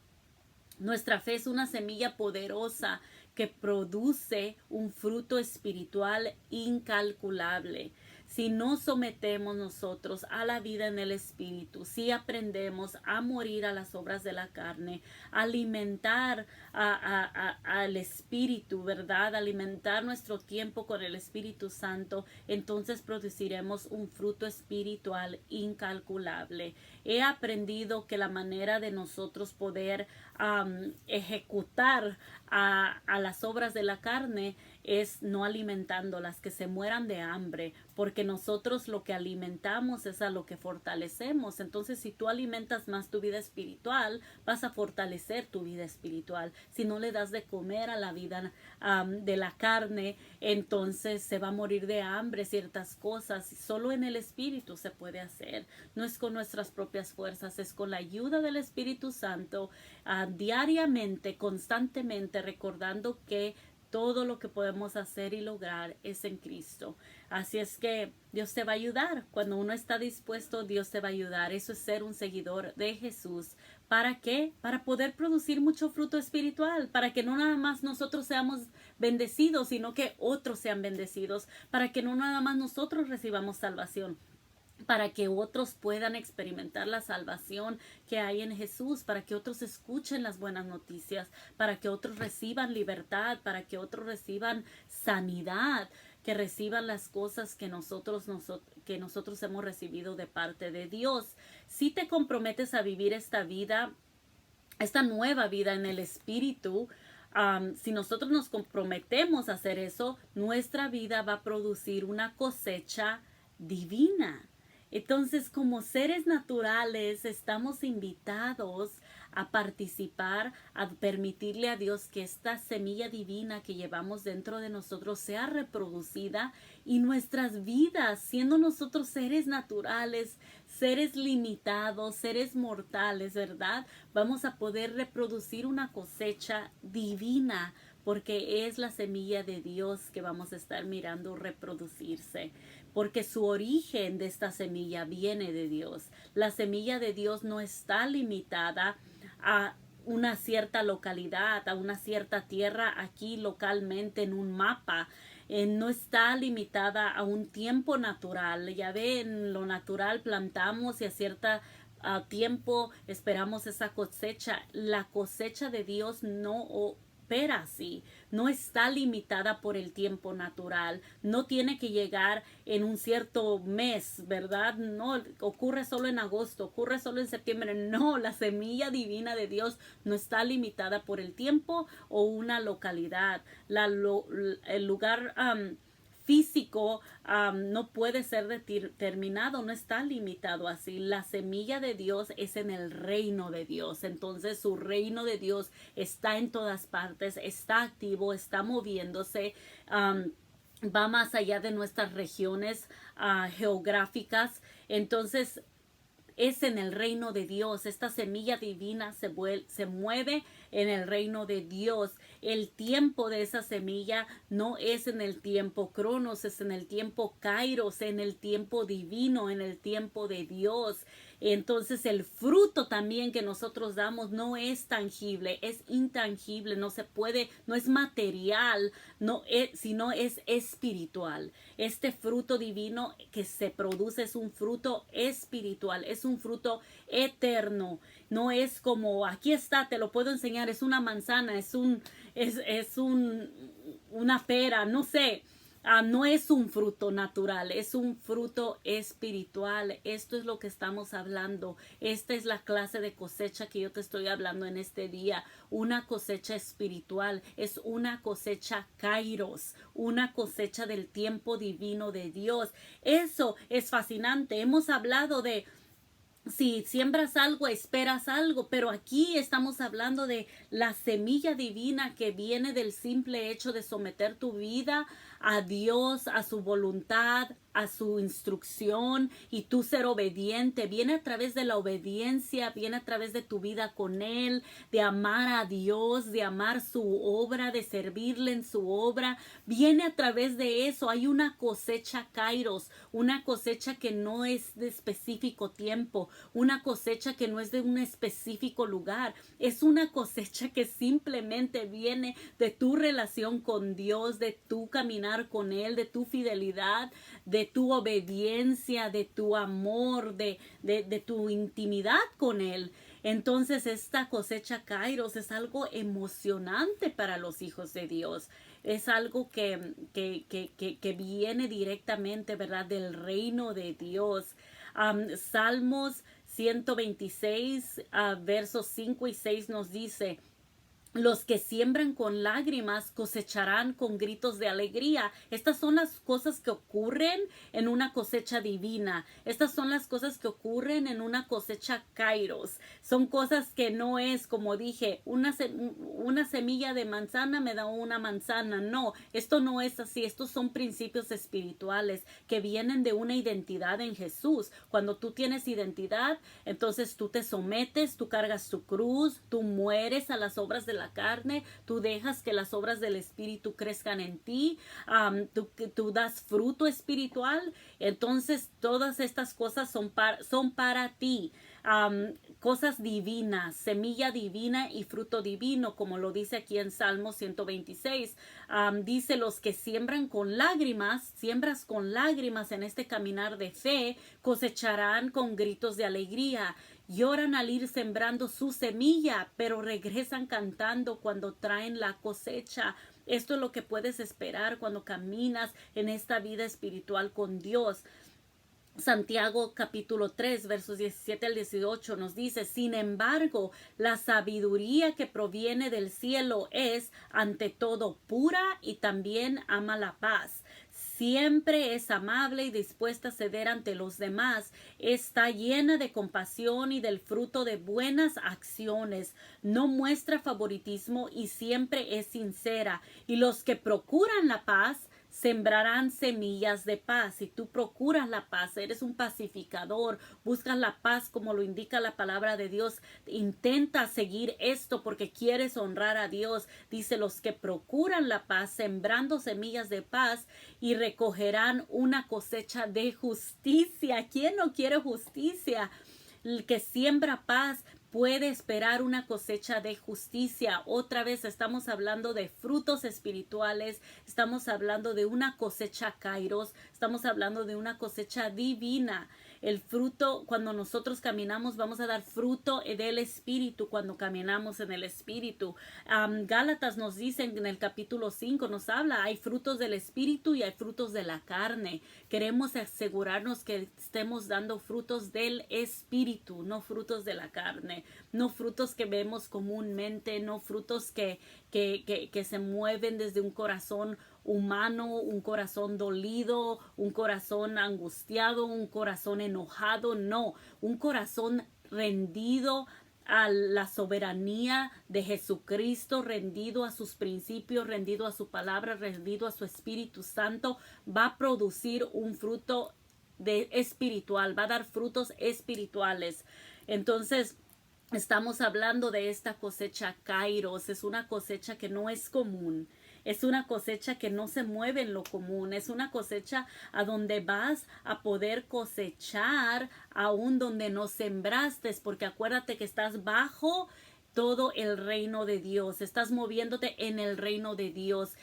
Nuestra fe es una semilla poderosa que produce un fruto espiritual incalculable. Si nos sometemos nosotros a la vida en el Espíritu, si aprendemos a morir a las obras de la carne, alimentar al Espíritu, ¿verdad? Alimentar nuestro tiempo con el Espíritu Santo, entonces produciremos un fruto espiritual incalculable. He aprendido que la manera de nosotros poder ejecutar a las obras de la carne es no alimentándolas, que se mueran de hambre, porque nosotros lo que alimentamos es a lo que fortalecemos. Entonces, si tú alimentas más tu vida espiritual, vas a fortalecer tu vida espiritual. Si no le das de comer a la vida de la carne, entonces se va a morir de hambre ciertas cosas. Solo en el Espíritu se puede hacer. No es con nuestras propias fuerzas, es con la ayuda del Espíritu Santo, diariamente, constantemente, recordando que todo lo que podemos hacer y lograr es en Cristo. Así es que Dios te va a ayudar. Cuando uno está dispuesto, Dios te va a ayudar. Eso es ser un seguidor de Jesús. ¿Para qué? Para poder producir mucho fruto espiritual. Para que no nada más nosotros seamos bendecidos, sino que otros sean bendecidos. Para que no nada más nosotros recibamos salvación, para que otros puedan experimentar la salvación que hay en Jesús, para que otros escuchen las buenas noticias, para que otros reciban libertad, para que otros reciban sanidad, que reciban las cosas que nosotros hemos recibido de parte de Dios. Si te comprometes a vivir esta vida, esta nueva vida en el Espíritu, si nosotros nos comprometemos a hacer eso, nuestra vida va a producir una cosecha divina. Entonces, como seres naturales, estamos invitados a participar, a permitirle a Dios que esta semilla divina que llevamos dentro de nosotros sea reproducida, y nuestras vidas, siendo nosotros seres naturales, seres limitados, seres mortales, ¿verdad? Vamos a poder reproducir una cosecha divina, porque es la semilla de Dios que vamos a estar mirando reproducirse, porque su origen de esta semilla viene de Dios. La semilla de Dios no está limitada a una cierta localidad, a una cierta tierra aquí localmente en un mapa. No está limitada a un tiempo natural. Ya ve, en lo natural plantamos y a cierta tiempo esperamos esa cosecha. La cosecha de Dios no opera así, no está limitada por el tiempo natural, no tiene que llegar en un cierto mes, ¿verdad? No ocurre solo en agosto, ocurre solo en septiembre. No, la semilla divina de Dios no está limitada por el tiempo o una localidad. El lugar físico no puede ser determinado, no está limitado así. La semilla de Dios es en el reino de Dios. Entonces su reino de Dios está en todas partes, está activo, está moviéndose, va más allá de nuestras regiones geográficas. Entonces es en el reino de Dios. Esta semilla divina se mueve en el reino de Dios. El tiempo de esa semilla no es en el tiempo Cronos, es en el tiempo Kairos, en el tiempo divino, en el tiempo de Dios. Entonces el fruto también que nosotros damos no es tangible, es intangible, no se puede, no es material, sino es espiritual. Este fruto divino que se produce es un fruto espiritual, es un fruto eterno. No es como aquí está, te lo puedo enseñar, es una manzana, es una pera, no sé. No es un fruto natural, es un fruto espiritual. Esto es lo que estamos hablando. Esta es la clase de cosecha que yo te estoy hablando en este día. Una cosecha espiritual, es una cosecha kairos, una cosecha del tiempo divino de Dios. Eso es fascinante. Hemos hablado de si siembras algo, esperas algo, pero aquí estamos hablando de la semilla divina que viene del simple hecho de someter tu vida a Dios, a su voluntad, a su instrucción, y tú ser obediente. Viene a través de la obediencia, viene a través de tu vida con Él, de amar a Dios, de amar su obra, de servirle en su obra. Viene a través de eso. Hay una cosecha kairos, una cosecha que no es de específico tiempo, una cosecha que no es de un específico lugar. Es una cosecha que simplemente viene de tu relación con Dios, de tu caminar con Él, de tu fidelidad, de tu obediencia, de tu amor, de tu intimidad con Él. Entonces esta cosecha kairos es algo emocionante para los hijos de Dios. Es algo que viene directamente, ¿verdad?, del reino de Dios. Salmos 126, versos 5 y 6 nos dice: los que siembran con lágrimas cosecharán con gritos de alegría. Estas son las cosas que ocurren en una cosecha divina. Estas son las cosas que ocurren en una cosecha kairos. Son cosas que no es, como dije, una semilla de manzana me da una manzana. No, esto no es así. Estos son principios espirituales que vienen de una identidad en Jesús. Cuando tú tienes identidad, entonces tú te sometes, tú cargas tu cruz, tú mueres a las obras de la carne, tú dejas que las obras del Espíritu crezcan en ti, tú das fruto espiritual. Entonces todas estas cosas son para ti. Cosas divinas, semilla divina y fruto divino, como lo dice aquí en Salmo 126. Dice: los que siembran con lágrimas, siembras con lágrimas en este caminar de fe, cosecharán con gritos de alegría. Lloran al ir sembrando su semilla, pero regresan cantando cuando traen la cosecha. Esto es lo que puedes esperar cuando caminas en esta vida espiritual con Dios. Santiago capítulo 3 versos 17 al 18 nos dice: sin embargo, la sabiduría que proviene del cielo es ante todo pura y también ama la paz. Siempre es amable y dispuesta a ceder ante los demás. Está llena de compasión y del fruto de buenas acciones. No muestra favoritismo y siempre es sincera. Y los que procuran la paz sembrarán semillas de paz. Si tú procuras la paz, eres un pacificador, buscas la paz como lo indica la palabra de Dios, intenta seguir esto porque quieres honrar a Dios. Dice: los que procuran la paz, sembrando semillas de paz, y recogerán una cosecha de justicia. ¿Quién no quiere justicia? El que siembra paz puede esperar una cosecha de justicia. Otra vez estamos hablando de frutos espirituales, estamos hablando de una cosecha kairos, estamos hablando de una cosecha divina. El fruto, cuando nosotros caminamos, vamos a dar fruto del Espíritu cuando caminamos en el Espíritu. Gálatas nos dice en el capítulo 5, nos habla: hay frutos del Espíritu y hay frutos de la carne. Queremos asegurarnos que estemos dando frutos del Espíritu, no frutos de la carne, no frutos que vemos comúnmente, no frutos que se mueven desde un corazón humano, un corazón dolido, un corazón angustiado, un corazón enojado. No, un corazón rendido a la soberanía de Jesucristo, rendido a sus principios, rendido a su palabra, rendido a su Espíritu Santo, va a producir un fruto espiritual, va a dar frutos espirituales. Entonces, estamos hablando de esta cosecha kairos. Es una cosecha que no es común. Es una cosecha que no se mueve en lo común. Es una cosecha a donde vas a poder cosechar aún donde no sembraste, porque acuérdate que estás bajo todo el reino de Dios, estás moviéndote en el reino de Dios.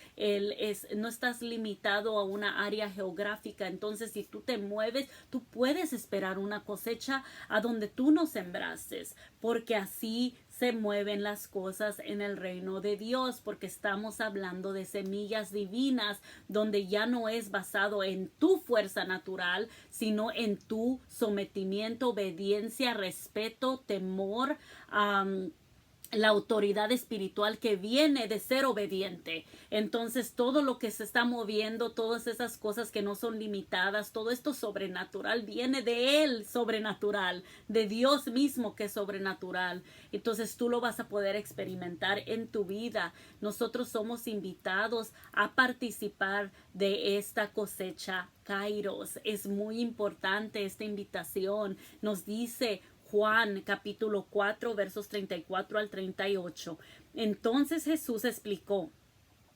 No estás limitado a una área geográfica. Entonces, si tú te mueves, tú puedes esperar una cosecha a donde tú no sembraste, porque así se mueven las cosas en el reino de Dios, porque estamos hablando de semillas divinas, donde ya no es basado en tu fuerza natural, sino en tu sometimiento, obediencia, respeto, temor, la autoridad espiritual que viene de ser obediente. Entonces todo lo que se está moviendo, todas esas cosas que no son limitadas, todo esto sobrenatural viene de Él, sobrenatural, de Dios mismo que es sobrenatural. Entonces tú lo vas a poder experimentar en tu vida. Nosotros somos invitados a participar de esta cosecha Kairos. Es muy importante esta invitación. Nos dice Juan capítulo 4 versos 34 al 38. Entonces Jesús explicó: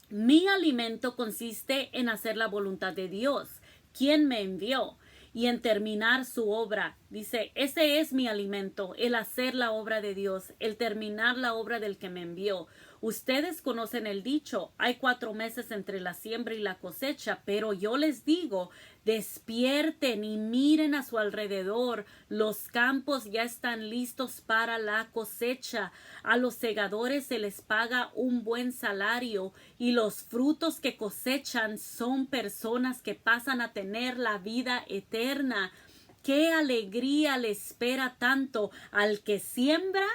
mi alimento consiste en hacer la voluntad de Dios, quien me envió, y en terminar su obra. Dice, ese es mi alimento, el hacer la obra de Dios, el terminar la obra del que me envió. Ustedes conocen el dicho, hay 4 meses entre la siembra y la cosecha, pero yo les digo, despierten y miren a su alrededor. Los campos ya están listos para la cosecha. A los segadores se les paga un buen salario y los frutos que cosechan son personas que pasan a tener la vida eterna. ¡Qué alegría le espera tanto al que siembra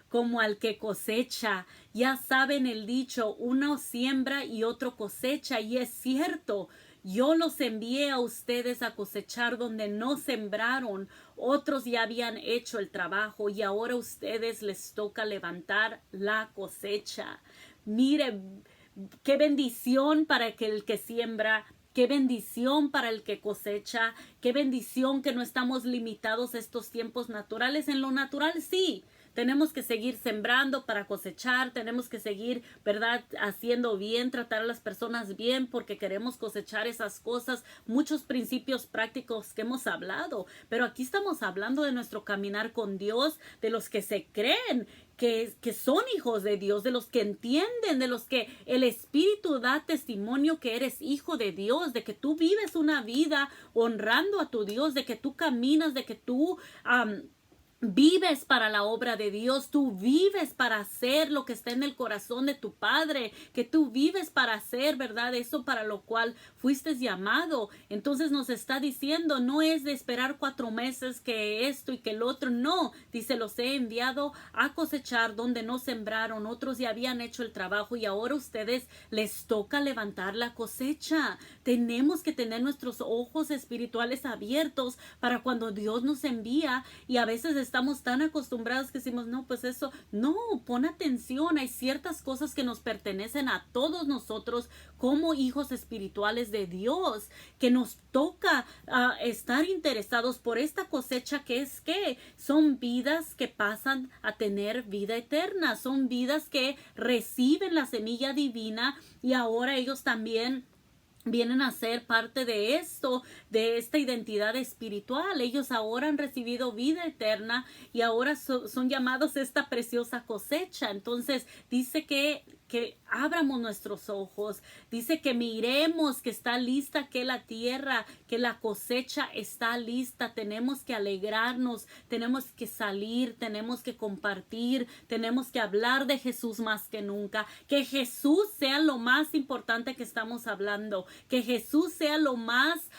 como al que cosecha! Ya saben el dicho, uno siembra y otro cosecha, y es cierto. Yo los envié a ustedes a cosechar donde no sembraron. Otros ya habían hecho el trabajo y ahora a ustedes les toca levantar la cosecha. Mire, qué bendición para el que siembra. Qué bendición para el que cosecha, qué bendición que no estamos limitados a estos tiempos naturales. En lo natural sí, tenemos que seguir sembrando para cosechar, tenemos que seguir, ¿verdad?, haciendo bien, tratar a las personas bien porque queremos cosechar esas cosas, muchos principios prácticos que hemos hablado, pero aquí estamos hablando de nuestro caminar con Dios, de los que se creen que son hijos de Dios, de los que entienden, de los que el Espíritu da testimonio que eres hijo de Dios, de que tú vives una vida honrando a tu Dios, de que tú caminas, de que tú vives para la obra de Dios, tú vives para hacer lo que está en el corazón de tu Padre, que tú vives para hacer, ¿verdad? Eso para lo cual fuiste llamado. Entonces nos está diciendo, no es de esperar 4 meses que esto y que el otro, no, dice, los he enviado a cosechar donde no sembraron, otros ya habían hecho el trabajo y ahora a ustedes les toca levantar la cosecha. Tenemos que tener nuestros ojos espirituales abiertos para cuando Dios nos envía, y a veces estamos tan acostumbrados que decimos, no, pues eso, no, pon atención, hay ciertas cosas que nos pertenecen a todos nosotros como hijos espirituales de Dios, que nos toca estar interesados por esta cosecha que es que son vidas que pasan a tener vida eterna, son vidas que reciben la semilla divina y ahora ellos también vienen a ser parte de esto, de esta identidad espiritual. Ellos ahora han recibido vida eterna y ahora son llamados esta preciosa cosecha. Entonces dice que abramos nuestros ojos, dice que miremos que está lista, que la tierra, que la cosecha está lista. Tenemos que alegrarnos, tenemos que salir, tenemos que compartir, tenemos que hablar de Jesús más que nunca, que Jesús sea lo más importante que estamos hablando, que Jesús sea lo más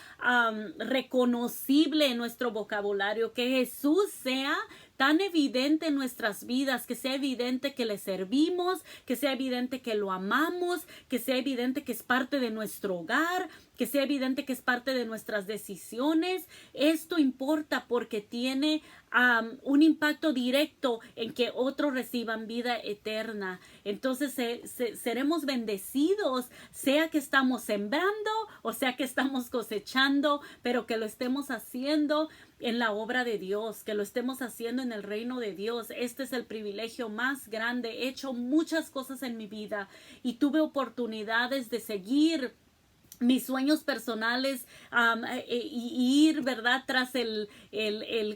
reconocible en nuestro vocabulario, que Jesús sea tan evidente en nuestras vidas, que sea evidente que le servimos, que sea evidente que lo amamos, que sea evidente que es parte de nuestro hogar, que sea evidente que es parte de nuestras decisiones. Esto importa porque tiene un impacto directo en que otros reciban vida eterna. Entonces seremos bendecidos, sea que estamos sembrando o sea que estamos cosechando, pero que lo estemos haciendo en la obra de Dios, que lo estemos haciendo en el reino de Dios. Este es el privilegio más grande. He hecho muchas cosas en mi vida y tuve oportunidades de seguir mis sueños personales, y ir, ¿verdad?, tras el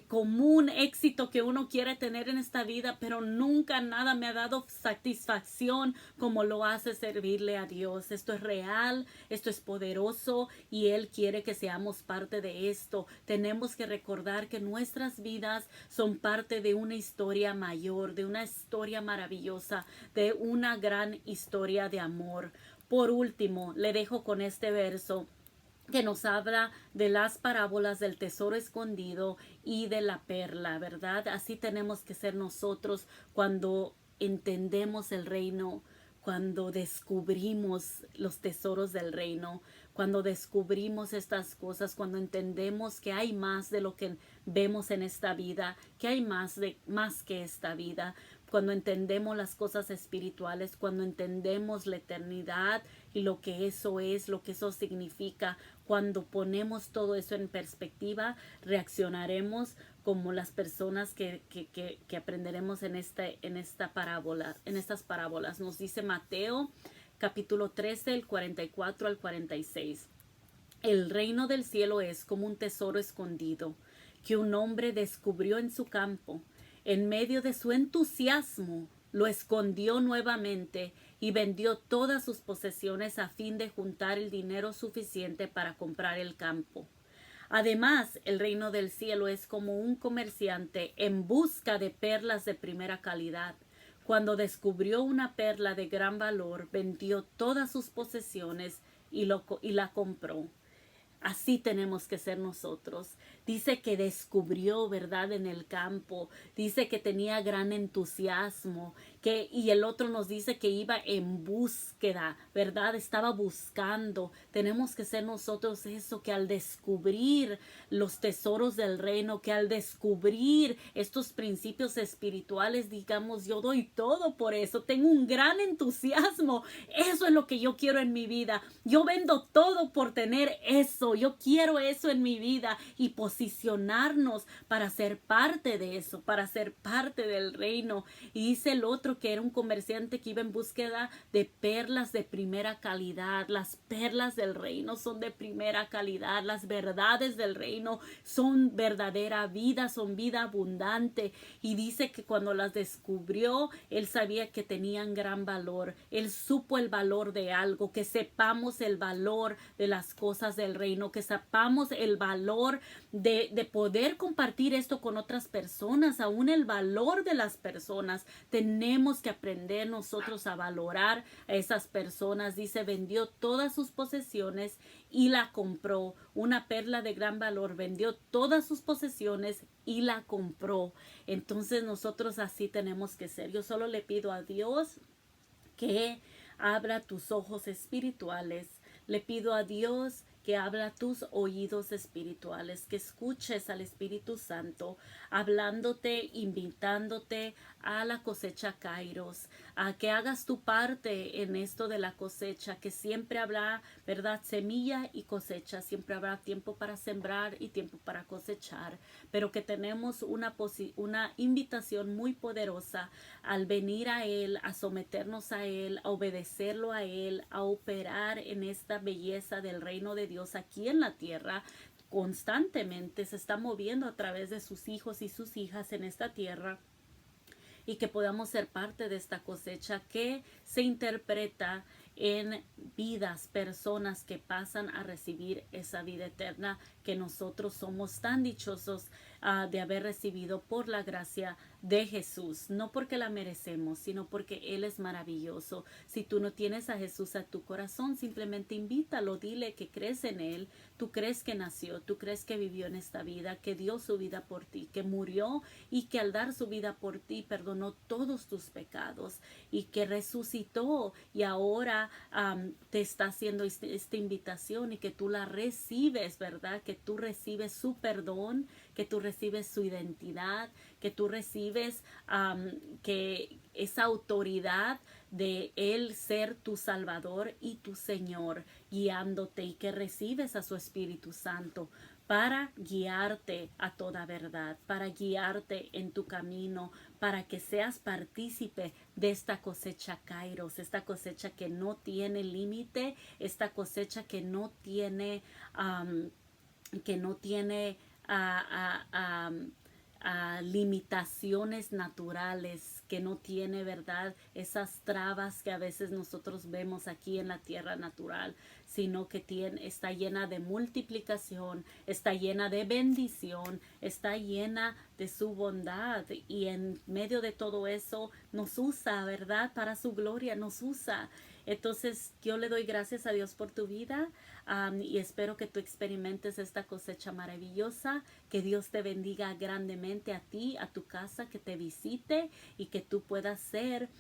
común éxito que uno quiere tener en esta vida, pero nunca nada me ha dado satisfacción como lo hace servirle a Dios. Esto es real, esto es poderoso y Él quiere que seamos parte de esto. Tenemos que recordar que nuestras vidas son parte de una historia mayor, de una historia maravillosa, de una gran historia de amor. Por último, le dejo con este verso que nos habla de las parábolas del tesoro escondido y de la perla, ¿verdad? Así tenemos que ser nosotros cuando entendemos el reino, cuando descubrimos los tesoros del reino, cuando descubrimos estas cosas, cuando entendemos que hay más de lo que vemos en esta vida, que hay más que esta vida, cuando entendemos las cosas espirituales, cuando entendemos la eternidad y lo que eso es, lo que eso significa, cuando ponemos todo eso en perspectiva, reaccionaremos como las personas que aprenderemos en esta parábola, en estas parábolas. Nos dice Mateo capítulo 13, el 44 al 46. El reino del cielo es como un tesoro escondido que un hombre descubrió en su campo. En medio de su entusiasmo, lo escondió nuevamente y vendió todas sus posesiones a fin de juntar el dinero suficiente para comprar el campo. Además, el reino del cielo es como un comerciante en busca de perlas de primera calidad. Cuando descubrió una perla de gran valor, vendió todas sus posesiones y la compró. Así tenemos que ser nosotros. Dice que descubrió, ¿verdad?, en el campo. Dice que tenía gran entusiasmo. Y el otro nos dice que iba en búsqueda, ¿verdad? Estaba buscando. Tenemos que ser nosotros eso, que al descubrir los tesoros del reino, que al descubrir estos principios espirituales, digamos, yo doy todo por eso. Tengo un gran entusiasmo. Eso es lo que yo quiero en mi vida. Yo vendo todo por tener eso. Yo quiero eso en mi vida y posicionarnos para ser parte de eso, para ser parte del reino. Y dice el otro que era un comerciante que iba en búsqueda de perlas de primera calidad. Las perlas del reino son de primera calidad. Las verdades del reino son verdadera vida, son vida abundante. Y dice que cuando las descubrió, él sabía que tenían gran valor. Él supo el valor de algo, que sepamos el valor de las cosas del reino, que sepamos el valor de poder compartir esto con otras personas, aún el valor de las personas. Tenemos que aprender nosotros a valorar a esas personas. Dice, vendió todas sus posesiones y la compró. Una perla de gran valor, vendió todas sus posesiones y la compró. Entonces nosotros así tenemos que ser. Yo solo le pido a Dios que abra tus ojos espirituales. Le pido a Dios que abra tus oídos espirituales, que escuches al Espíritu Santo hablándote, invitándote a la cosecha Kairos, a que hagas tu parte en esto de la cosecha, que siempre habrá, ¿verdad?, semilla y cosecha, siempre habrá tiempo para sembrar y tiempo para cosechar, pero que tenemos una invitación muy poderosa al venir a Él, a someternos a Él, a obedecerlo a Él, a operar en esta belleza del reino de Dios aquí en la tierra. Constantemente se está moviendo a través de sus hijos y sus hijas en esta tierra, y que podamos ser parte de esta cosecha que se interpreta en vidas, personas que pasan a recibir esa vida eterna que nosotros somos tan dichosos de haber recibido por la gracia de Jesús, no porque la merecemos, sino porque Él es maravilloso. Si tú no tienes a Jesús a tu corazón, simplemente invítalo, dile que crees en Él, tú crees que nació, tú crees que vivió en esta vida, que dio su vida por ti, que murió y que al dar su vida por ti perdonó todos tus pecados y que resucitó, y ahora te está haciendo esta invitación, y que tú la recibes, ¿verdad? Que tú recibes su perdón, que tú recibes su identidad, que tú recibes que esa autoridad de Él ser tu Salvador y tu Señor, guiándote, y que recibes a su Espíritu Santo para guiarte a toda verdad, para guiarte en tu camino, para que seas partícipe de esta cosecha Kairos, esta cosecha que no tiene límite, esta cosecha que no tiene, que no tiene limitaciones naturales, que no tiene, ¿verdad?, esas trabas que a veces nosotros vemos aquí en la tierra natural, sino que está llena de multiplicación, está llena de bendición, está llena de su bondad, y en medio de todo eso nos usa, ¿verdad?, para su gloria, nos usa. Entonces yo le doy gracias a Dios por tu vida, y espero que tú experimentes esta cosecha maravillosa, que Dios te bendiga grandemente a ti, a tu casa, que te visite y que tú puedas ser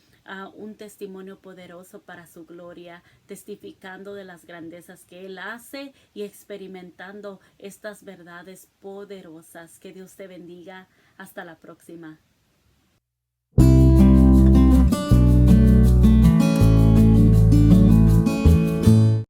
un testimonio poderoso para su gloria, testificando de las grandezas que Él hace y experimentando estas verdades poderosas. Que Dios te bendiga. Hasta la próxima.